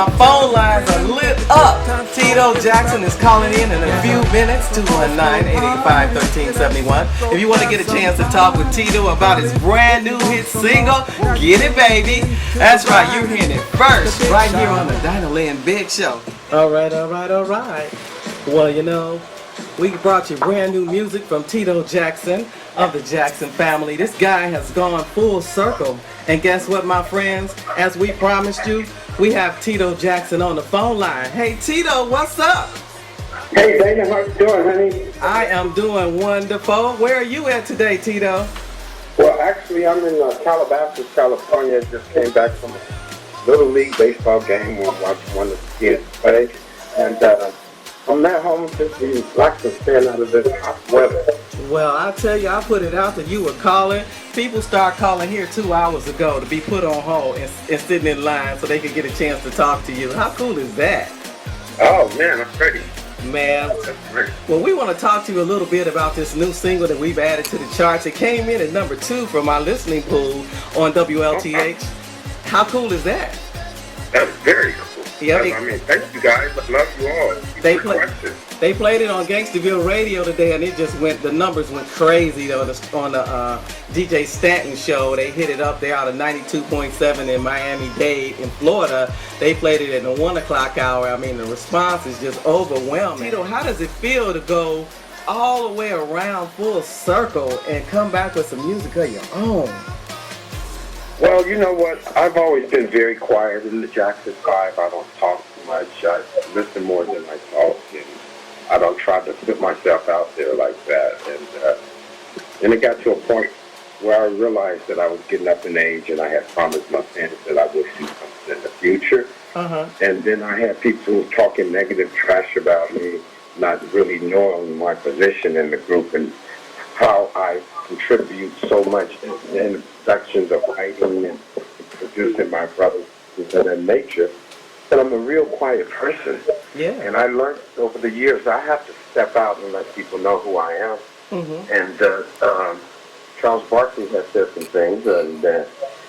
My phone lines are lit up. Tito Jackson is calling in a few minutes. 219-885-1371. If you want to get a chance to talk with Tito about his brand new hit single, get it, baby. That's right, you're hearing it first right here on the Dinahlynn Big Show. All right. Well, you know, we brought you brand new music from Tito Jackson of the Jackson family. This guy has gone full circle. And guess what, my friends? As we promised you, we have Tito Jackson on the phone line. Hey, Tito, what's up? Hey, Dana, how you doing, honey? I am doing wonderful. Where are you at today, Tito? Well, actually, I'm in Calabasas, California. Just came back from a Little League baseball game where I watched one of the kids play. And I'm at home just relaxing, staying out of this hot weather. Well, I tell you, I put it out that you were calling. People start calling here 2 hours ago to be put on hold and sitting in line so they could get a chance to talk to you. How cool is that? Oh, man, I'm ready. Man, well, we want to talk to you a little bit about this new single that we've added to the charts. It came in at #2 from our listening pool on WLTH. How cool is that? That's very cool. Yeah, I mean, thank you guys. I love you all. They played it on Gangsterville Radio today, and it just went. The numbers went crazy on the DJ Stanton show. They hit it up there out of 92.7 in Miami-Dade in Florida. They played it at the 1 o'clock hour. I mean, the response is just overwhelming. Tito, how does it feel to go all the way around full circle and come back with some music of your own? Well, you know what? I've always been very quiet in the Jackson 5. I don't talk too much. I listen more than I talk, and I don't try to put myself out there like that. And it got to a point where I realized that I was getting up in age, and I had promised my fans that I would do something in the future. And then I had people talking negative trash about me, not really knowing my position in the group and how I contribute so much in the sections of writing and producing my brothers of that nature. And I'm a real quiet person. Yeah. And I learned over the years I have to step out and let people know who I am. And Charles Barkley has said some things, and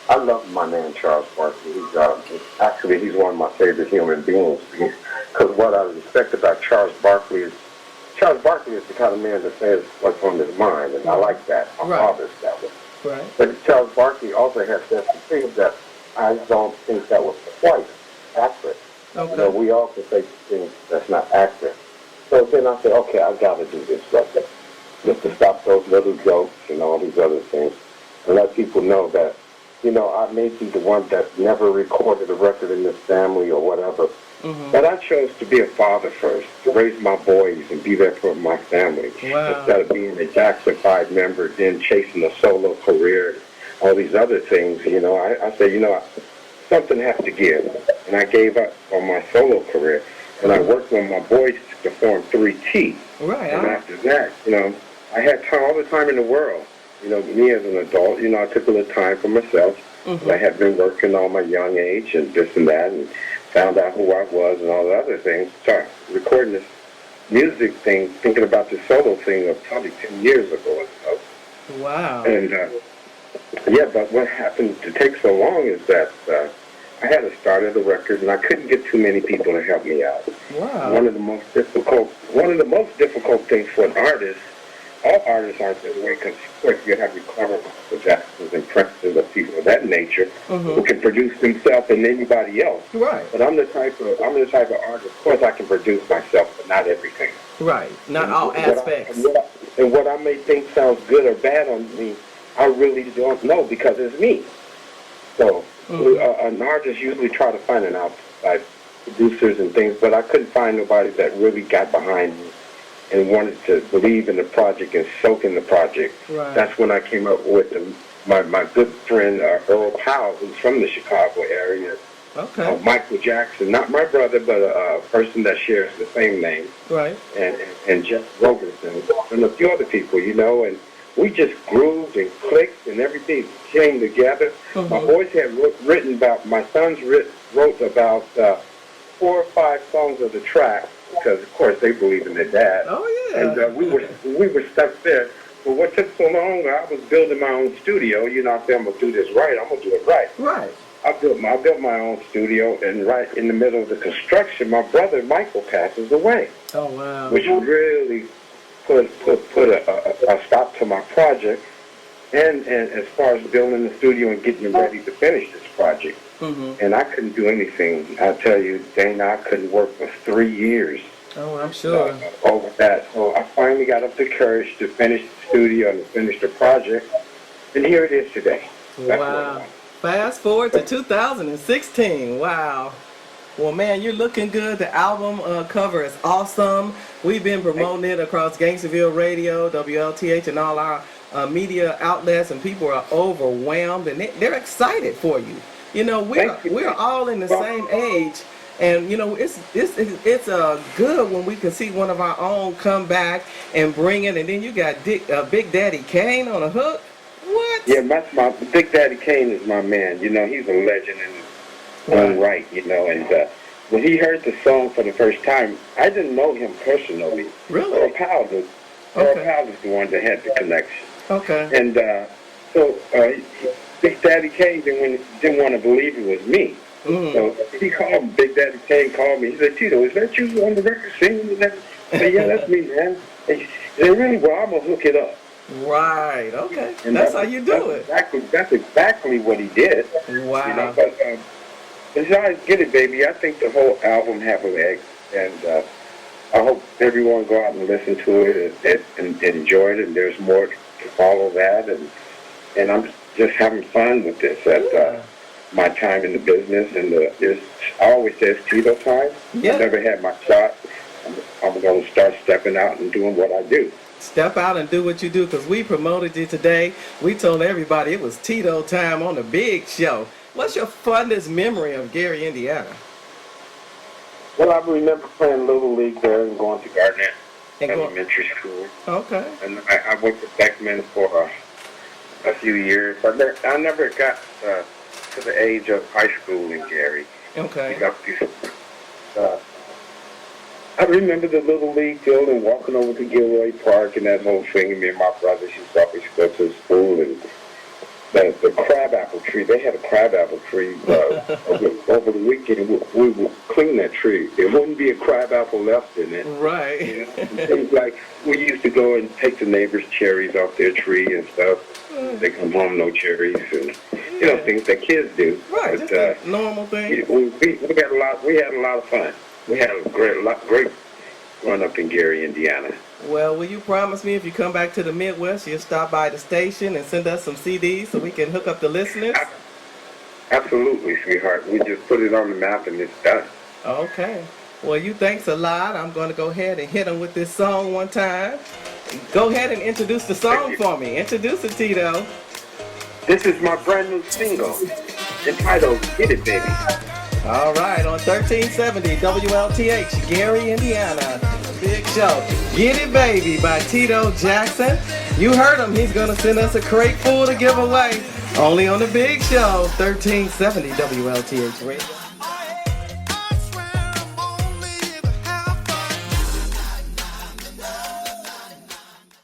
I love my man Charles Barkley. He's one of my favorite human beings, because what I respect about Charles Barkley is the kind of man that says what's on his mind, and I like that. My father's that way. Right. But Charles Barkley also has said some things that I don't think that was quite accurate. Okay. You know, we also say things that's not accurate. So then I said, okay, I've got to do this record, just to stop those little jokes and all these other things, and let people know that, you know, I may be the one that never recorded a record in this family or whatever, but I chose to be a father first, to raise my boys and be there for my family. Wow. Instead of being a Jackson 5 member, then chasing a solo career, all these other things, you know, I said, you know, something has to give. And I gave up on my solo career, and I worked with my boys to form 3T. Right. And after that, you know, I had all the time in the world. You know, me as an adult, you know, I took a little time for myself. I had been working on my young age and this and that, and found out who I was and all the other things. Started recording this music thing, thinking about the solo thing of probably 10 years ago or so. Wow. And, but what happened to take so long is that I had to start at a record, and I couldn't get too many people to help me out. Wow. One of the most difficult things for an artist, all artists aren't this way, because of course you have your clever Michael Jacksons and Princes of people of that nature who can produce themselves and anybody else. Right. But I'm the type of artist. Of course, I can produce myself, but not everything. Right. Not all aspects. What I may think sounds good or bad on me, I really don't know, because it's me. So an artist usually try to find an outside producers and things, but I couldn't find nobody that really got behind me and wanted to believe in the project and soak in the project. Right. That's when I came up with my good friend Earl Powell, who's from the Chicago area. Okay. Michael Jackson, not my brother, but a person that shares the same name. Right. And Jeff Robertson and a few other people, you know, and we just grooved and clicked and everything came together. My boys had my sons wrote about 4 or 5 songs of the track, because of course they believe in their dad. Oh yeah. And we were stuck there. But what took so long, I was building my own studio. You know, I said, I'm gonna do this right. I'm gonna do it right. Right. I built my own studio, and right in the middle of the construction, my brother Michael passes away. Oh wow! Which really put a stop to my project, and as far as building the studio and getting ready to finish this project. Mm-hmm. And I couldn't do anything. I tell you, Dana, I couldn't work for 3 years. Oh, I'm sure. Over that. So I finally got up the courage to finish the studio and to finish the project. And here it is today. Wow. Fast forward to 2016. Wow. Well, man, you're looking good. The album cover is awesome. We've been promoting it across Gangsterville Radio, WLTH, and all our media outlets, and people are overwhelmed, and they're excited for you. You know, we're all in the same age, and you know it's good when we can see one of our own come back and bring it, and then you got Big Daddy Kane on a hook. What? Yeah, that's my Big Daddy Kane is my man. You know, he's a legend in his own right. You know, and when he heard the song for the first time, I didn't know him personally. Really? Earl Powell is the one that had the connection. Okay. And so Big Daddy Kane didn't want to believe it was me. Mm. So he called me. Big Daddy Kane called me. He said, "Tito, is that you on the record singing?" I said, "Yeah, that's me, man." He said, "Really? Well, I'm gonna hook it up." Right. Okay. And that's how you do it. That's exactly what he did. Wow. You know, but besides Get It Baby, I think the whole album have a leg, and I hope everyone go out and listen to it and enjoy it. And there's more to follow that, and I'm just having fun with this at my time in the business. And I always say it's Tito time. Yeah. I never had my shot. I'm going to start stepping out and doing what I do. Step out and do what you do, because we promoted you today. We told everybody it was Tito time on the big show. What's your fondest memory of Gary, Indiana? Well, I remember playing Little League there and going to Garnett Elementary School. Okay. And I went to Beckman for a few years. I never got to the age of high school in Gary. Okay. I remember the Little League field and walking over to Gilroy Park and that whole thing. And me and my brothers used to always go to school. And the crabapple tree, they had a crabapple tree over the weekend. We would clean that tree. There wouldn't be a crabapple left in it. Right. You know? Things like we used to go and take the neighbors' cherries off their tree and stuff. They come home, no cherries, and you know, things that kids do. Right, but, just a normal thing. We had a lot of fun. We had a great run up in Gary, Indiana. Well, will you promise me if you come back to the Midwest, you'll stop by the station and send us some CDs so we can hook up the listeners? Absolutely, sweetheart. We just put it on the map and it's done. Okay. Well, you thanks a lot. I'm going to go ahead and hit them with this song one time. Go ahead and introduce the song for me. Introduce it, Tito. This is my brand new single entitled Get It Baby. All right, on 1370 WLTH, Gary, Indiana. Big show. Get It Baby by Tito Jackson. You heard him. He's going to send us a crate full to give away. Only on the big show, 1370 WLTH Radio.